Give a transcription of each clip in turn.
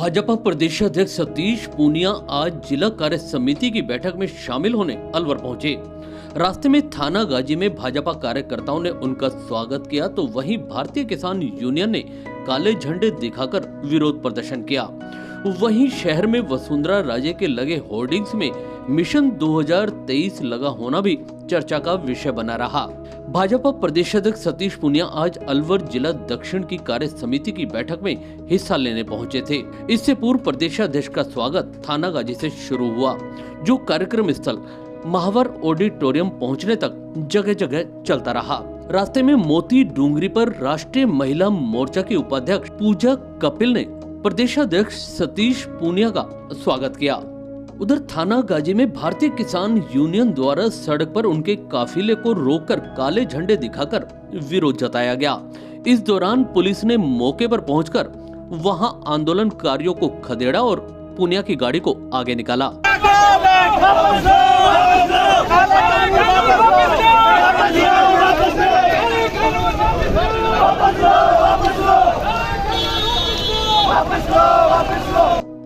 भाजपा प्रदेश अध्यक्ष सतीश पूनिया आज जिला कार्य समिति की बैठक में शामिल होने अलवर पहुंचे। रास्ते में थाना गाजी में भाजपा कार्यकर्ताओं ने उनका स्वागत किया तो वहीं भारतीय किसान यूनियन ने काले झंडे दिखाकर विरोध प्रदर्शन किया। वहीं शहर में वसुंधरा राजे के लगे होर्डिंग्स में मिशन 2023 लगा होना भी चर्चा का विषय बना रहा। भाजपा प्रदेश अध्यक्ष सतीश पूनिया आज अलवर जिला दक्षिण की कार्य समिति की बैठक में हिस्सा लेने पहुंचे थे। इससे पूर्व प्रदेश अध्यक्ष का स्वागत थाना गाजी से शुरू हुआ, जो कार्यक्रम स्थल महावर ऑडिटोरियम पहुंचने तक जगह जगह चलता रहा। रास्ते में मोती डूंगरी पर राष्ट्रीय महिला मोर्चा की उपाध्यक्ष पूजा कपिल ने प्रदेशाध्यक्ष सतीश पूनिया का स्वागत किया। उधर थाना गाजी में भारतीय किसान यूनियन द्वारा सड़क पर उनके काफिले को रोककर काले झंडे दिखाकर विरोध जताया गया। इस दौरान पुलिस ने मौके पर पहुंचकर वहां आंदोलनकारियों को खदेड़ा और पूनिया की गाड़ी को आगे निकाला।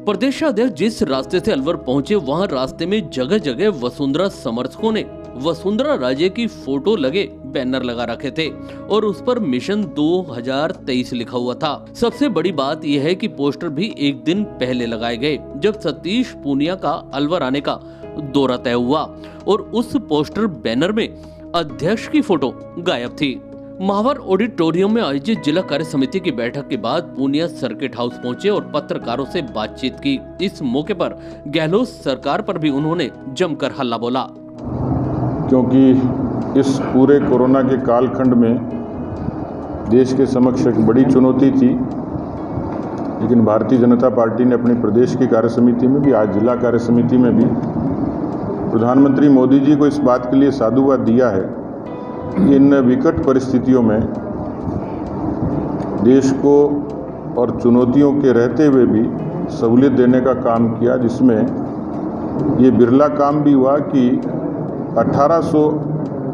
प्रदेशाध्यक्ष जिस रास्ते से अलवर पहुंचे वहां रास्ते में जगह जगह वसुंधरा समर्थकों ने वसुंधरा राजे की फोटो लगे बैनर लगा रखे थे और उस पर मिशन 2023 लिखा हुआ था। सबसे बड़ी बात यह है कि पोस्टर भी एक दिन पहले लगाए गए जब सतीश पूनिया का अलवर आने का दौरा तय हुआ और उस पोस्टर बैनर में अध्यक्ष की फोटो गायब थी। महावर ऑडिटोरियम में आयोजित जिला कार्य समिति की बैठक के बाद पूनिया सर्किट हाउस पहुंचे और पत्रकारों से बातचीत की। इस मौके पर गहलोत सरकार पर भी उन्होंने जमकर हल्ला बोला। क्योंकि इस पूरे कोरोना के कालखंड में देश के समक्ष एक बड़ी चुनौती थी, लेकिन भारतीय जनता पार्टी ने अपनी प्रदेश की कार्य समिति में भी, आज जिला कार्य समिति में भी प्रधानमंत्री मोदी जी को इस बात के लिए साधुवाद दिया है। इन विकट परिस्थितियों में देश को और चुनौतियों के रहते हुए भी सहूलियत देने का काम किया, जिसमें ये बिरला काम भी हुआ कि 1800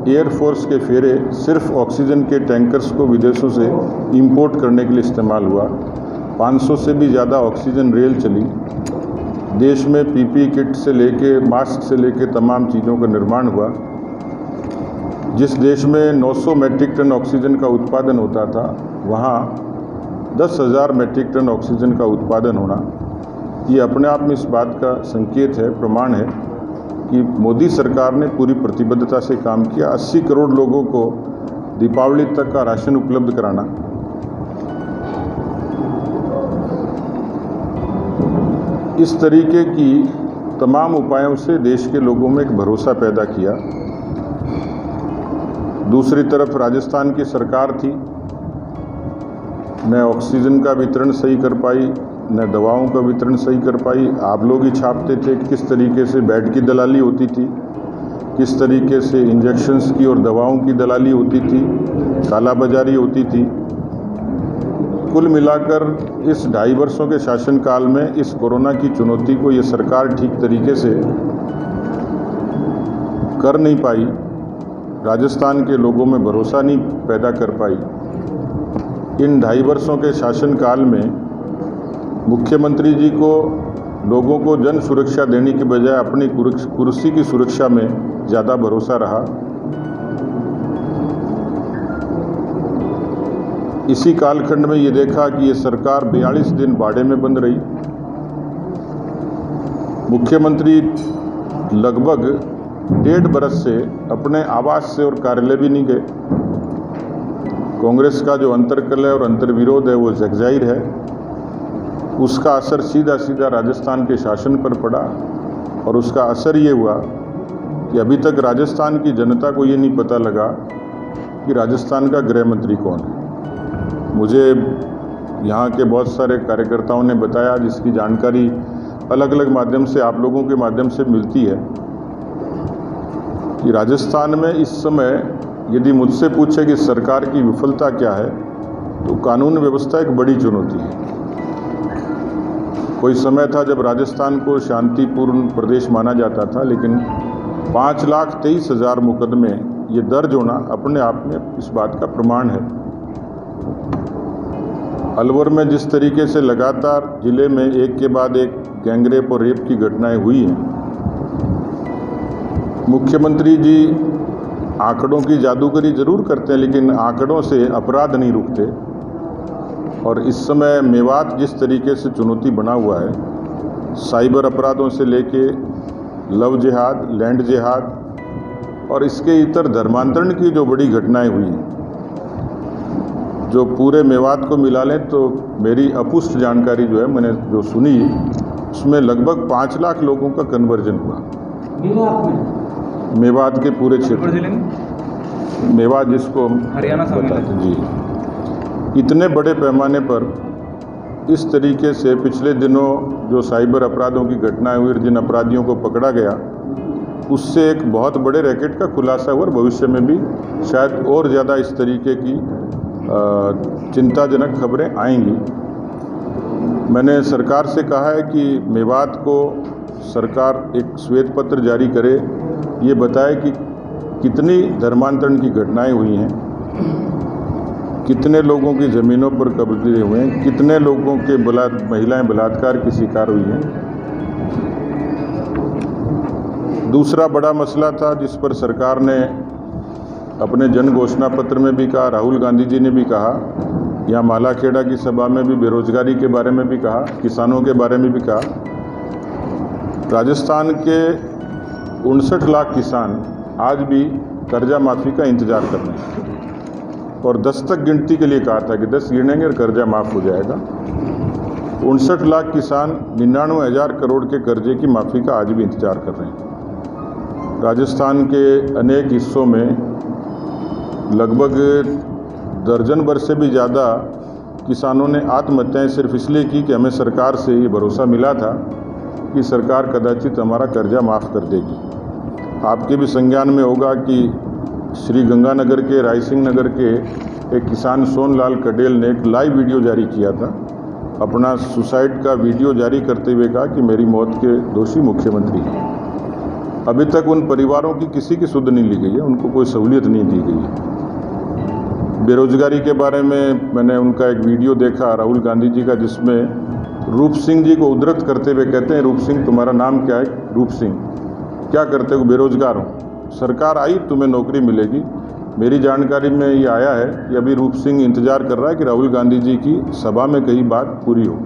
एयरफोर्स के फेरे सिर्फ ऑक्सीजन के टैंकर्स को विदेशों से इंपोर्ट करने के लिए इस्तेमाल हुआ। 500 से भी ज़्यादा ऑक्सीजन रेल चली। देश में पीपी किट से लेके मास्क से लेके तमाम चीज़ों का निर्माण हुआ। जिस देश में 900 मैट्रिक टन ऑक्सीजन का उत्पादन होता था, वहाँ 10,000 मैट्रिक टन ऑक्सीजन का उत्पादन होना, ये अपने आप में इस बात का संकेत है, प्रमाण है कि मोदी सरकार ने पूरी प्रतिबद्धता से काम किया। 80 करोड़ लोगों को दीपावली तक का राशन उपलब्ध कराना, इस तरीके की तमाम उपायों से देश के लोगों में एक भरोसा पैदा किया। दूसरी तरफ राजस्थान की सरकार थी, न ऑक्सीजन का वितरण सही कर पाई, न दवाओं का वितरण सही कर पाई। आप लोग ही छापते थे कि किस तरीके से बेड की दलाली होती थी, किस तरीके से इंजेक्शन्स की और दवाओं की दलाली होती थी, कालाबाजारी होती थी। कुल मिलाकर इस 2.5 वर्षों के शासनकाल में इस कोरोना की चुनौती को ये सरकार ठीक तरीके से कर नहीं पाई, राजस्थान के लोगों में भरोसा नहीं पैदा कर पाई। इन 2.5 वर्षों के शासनकाल में मुख्यमंत्री जी को लोगों को जन सुरक्षा देने के बजाय अपनी कुर्सी की सुरक्षा में ज़्यादा भरोसा रहा। इसी कालखंड में ये देखा कि ये सरकार 42 दिन बाड़े में बंद रही। मुख्यमंत्री लगभग 1.5 बरस से अपने आवास से और कार्यालय भी नहीं गए। कांग्रेस का जो अंतर्कलह और अंतर्विरोध है वो जगजाहिर है। उसका असर सीधा सीधा राजस्थान के शासन पर पड़ा और उसका असर ये हुआ कि अभी तक राजस्थान की जनता को ये नहीं पता लगा कि राजस्थान का गृह मंत्री कौन है। मुझे यहाँ के बहुत सारे कार्यकर्ताओं ने बताया, जिसकी जानकारी अलग अलग माध्यम से, आप लोगों के माध्यम से मिलती है, कि राजस्थान में इस समय यदि मुझसे पूछे कि सरकार की विफलता क्या है, तो कानून व्यवस्था एक बड़ी चुनौती है। कोई समय था जब राजस्थान को शांतिपूर्ण प्रदेश माना जाता था, लेकिन 5,23,000 मुकदमे ये दर्ज होना अपने आप में इस बात का प्रमाण है। अलवर में जिस तरीके से लगातार जिले में एक के बाद एक गैंगरेप और रेप की घटनाएं हुई हैं, मुख्यमंत्री जी आंकड़ों की जादूगरी जरूर करते हैं, लेकिन आंकड़ों से अपराध नहीं रुकते। और इस समय मेवात जिस तरीके से चुनौती बना हुआ है, साइबर अपराधों से लेके लव जिहाद, लैंड जिहाद और इसके इतर धर्मांतरण की जो बड़ी घटनाएं हुई हैं, जो पूरे मेवात को मिला लें तो मेरी अपुष्ट जानकारी जो है मैंने जो सुनी, उसमें लगभग 5 लाख लोगों का कन्वर्जन हुआ मेवात के पूरे क्षेत्र जिले में, मेवात जिसको हरियाणा बताते हैं जी। इतने बड़े पैमाने पर इस तरीके से पिछले दिनों जो साइबर अपराधों की घटनाएं हुई, जिन अपराधियों को पकड़ा गया, उससे एक बहुत बड़े रैकेट का खुलासा हुआ और भविष्य में भी शायद और ज़्यादा इस तरीके की चिंताजनक खबरें आएंगी। मैंने सरकार से कहा है कि मेवात को सरकार एक श्वेत पत्र जारी करे, ये बताए कि कितनी धर्मांतरण की घटनाएं हुई हैं, कितने लोगों की ज़मीनों पर कब्जे हुए हैं, कितने लोगों के महिलाएं बलात्कार की शिकार हुई हैं। दूसरा बड़ा मसला था जिस पर सरकार ने अपने जन घोषणा पत्र में भी कहा, राहुल गांधी जी ने भी कहा, यहाँ मालाखेड़ा की सभा में भी बेरोजगारी के बारे में भी कहा, किसानों के बारे में भी कहा। राजस्थान के 59 लाख किसान आज भी कर्जा माफ़ी का इंतज़ार कर रहे हैं और 10 तक गिनती के लिए कहा था कि 10 गिनेंगे और कर्जा माफ़ हो जाएगा। 59 लाख किसान 99,000 करोड़ के कर्जे की माफ़ी का आज भी इंतज़ार कर रहे हैं। राजस्थान के अनेक हिस्सों में लगभग दर्जन भर से भी ज़्यादा किसानों ने आत्महत्याएं सिर्फ इसलिए की कि हमें सरकार से ये भरोसा मिला था कि सरकार कदाचित हमारा कर्जा माफ़ कर देगी। आपके भी संज्ञान में होगा कि श्री गंगानगर के रायसिंह नगर के एक किसान सोनलाल कडेल ने एक लाइव वीडियो जारी किया था, अपना सुसाइड का वीडियो जारी करते हुए कहा कि मेरी मौत के दोषी मुख्यमंत्री हैं। अभी तक उन परिवारों की किसी की सुध नहीं ली गई है, उनको कोई सहूलियत नहीं दी गई है। बेरोजगारी के बारे में मैंने उनका एक वीडियो देखा राहुल गांधी जी का, जिसमें रूप सिंह जी को उद्धृत करते हुए कहते हैं, रूप सिंह तुम्हारा नाम क्या है? रूप सिंह, क्या करते हो? बेरोजगार हो, सरकार आई तुम्हें नौकरी मिलेगी। मेरी जानकारी में ये आया है कि अभी रूप सिंह इंतजार कर रहा है कि राहुल गांधी जी की सभा में कहीं बात पूरी हो।